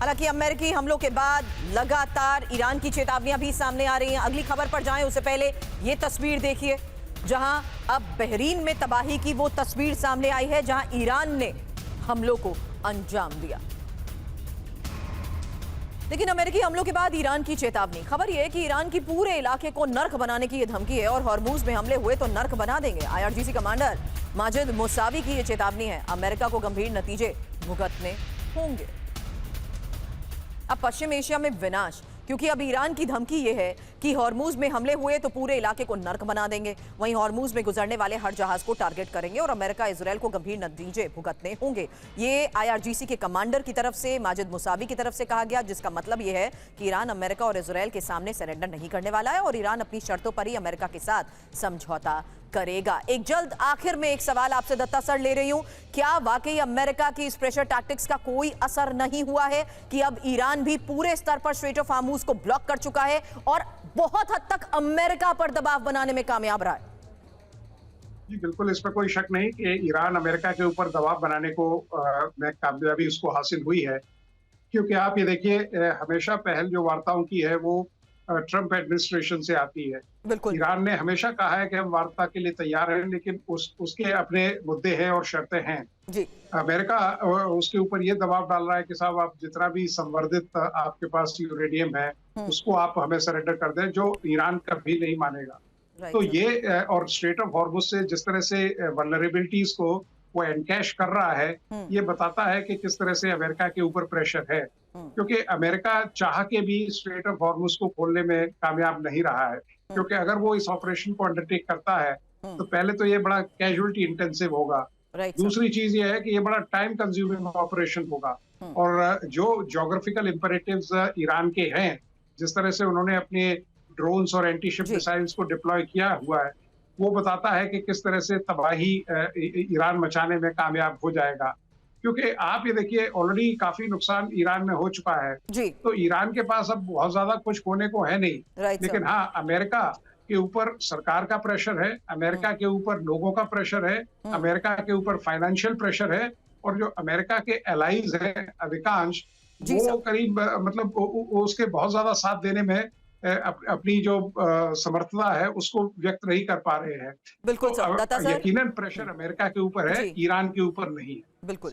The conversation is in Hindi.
हालांकि अमेरिकी हमलों के बाद लगातार ईरान की चेतावनियां भी सामने आ रही हैं। अगली खबर पर जाएं उससे पहले ये तस्वीर देखिए, जहां अब बहरीन में तबाही की वो तस्वीर सामने आई है, जहां ईरान ने हमलों को अंजाम दिया। लेकिन अमेरिकी हमलों के बाद ईरान की चेतावनी। खबर यह है कि ईरान की पूरे इलाके को नर्क बनाने की यह धमकी है और हॉर्मूज में हमले हुए तो नर्क बना देंगे। आईआरजीसी कमांडर माजिद मुसावी की यह चेतावनी है। अमेरिका को गंभीर नतीजे भुगतने होंगे। अब पश्चिम एशिया में विनाश, क्योंकि अब ईरान की धमकी यह है कि हॉर्मूज में हमले हुए तो पूरे इलाके को नर्क बना देंगे। वहीं हॉर्मूज में गुजरने वाले हर जहाज को टारगेट करेंगे और अमेरिका इजरायल को गंभीर नतीजे भुगतने होंगे। ये आईआरजीसी के कमांडर की तरफ से, माजिद मुसावी की तरफ से कहा गया, जिसका मतलब यह है कि ईरान अमेरिका और इजरायल के सामने सरेंडर नहीं करने वाला है और ईरान अपनी शर्तों पर ही अमेरिका के साथ समझौता करेगा। एक जल्द आखिर में एक सवाल आपसे दत्ता सर ले रही हूं, क्या वाकई अमेरिका की इस प्रेशर टैक्टिक्स का कोई असर नहीं हुआ है कि अब ईरान भी पूरे स्तर पर स्ट्रेट ऑफ हॉर्मूज को ब्लॉक कर चुका है और बहुत हद तक अमेरिका पर दबाव बनाने में कामयाब रहा है? जी बिल्कुल, इसमें कोई शक नहीं कि ईरान अमेरिका के ऊपर दबाव बनाने को में कामयाबी उसको हासिल हुई है। क्योंकि आप ये देखिए, हमेशा पहल जो वार्ताओं की है वो ट्रंप एडमिनिस्ट्रेशन से आती है। बिल्कुल। ईरान ने हमेशा कहा है कि हम वार्ता के लिए तैयार हैं, लेकिन उसके अपने मुद्दे हैं और शर्तें हैं। जी। अमेरिका उसके ऊपर ये दबाव डाल रहा है कि साहब आप जितना भी संवर्धित आपके पास यूरेनियम है उसको आप हमें सरेंडर कर दें, जो ईरान कभी नहीं मानेगा। तो ये और स्ट्रेट ऑफ हॉर्मुज से जिस तरह से वल्नरेबिलिटीज को वो एनकैश कर रहा है, ये बताता है कि किस तरह से अमेरिका के ऊपर प्रेशर है। क्योंकि अमेरिका चाह के भी स्ट्रेट ऑफ हॉर्मुज को खोलने में कामयाब नहीं रहा है। क्योंकि अगर वो इस ऑपरेशन को अंडरटेक करता है तो पहले तो ये बड़ा कैजुअलिटी इंटेंसिव होगा। दूसरी चीज ये है कि ये बड़ा टाइम कंज्यूमिंग ऑपरेशन होगा। और जो ज्योग्राफिकल इंपेरेटिव्स ईरान के हैं, जिस तरह से उन्होंने अपने ड्रोन्स और एंटी शिप मिसाइल्स को डिप्लॉय किया हुआ है, वो बताता है कि किस तरह से तबाही ईरान मचाने में कामयाब हो जाएगा। क्योंकि आप ये देखिए, ऑलरेडी काफी नुकसान ईरान में हो चुका है। तो ईरान के पास अब बहुत ज्यादा कुछ होने को है नहीं। लेकिन हाँ, अमेरिका के ऊपर सरकार का प्रेशर है, अमेरिका के ऊपर लोगों का प्रेशर है, अमेरिका के ऊपर फाइनेंशियल प्रेशर है। और जो अमेरिका के एलाइज हैं अधिकांश, वो करीब मतलब उसके बहुत ज्यादा साथ देने में अपनी जो समर्थता है उसको व्यक्त नहीं कर पा रहे हैं। बिल्कुल तो यकीनन प्रेशर अमेरिका के ऊपर है, ईरान के ऊपर नहीं है। बिल्कुल।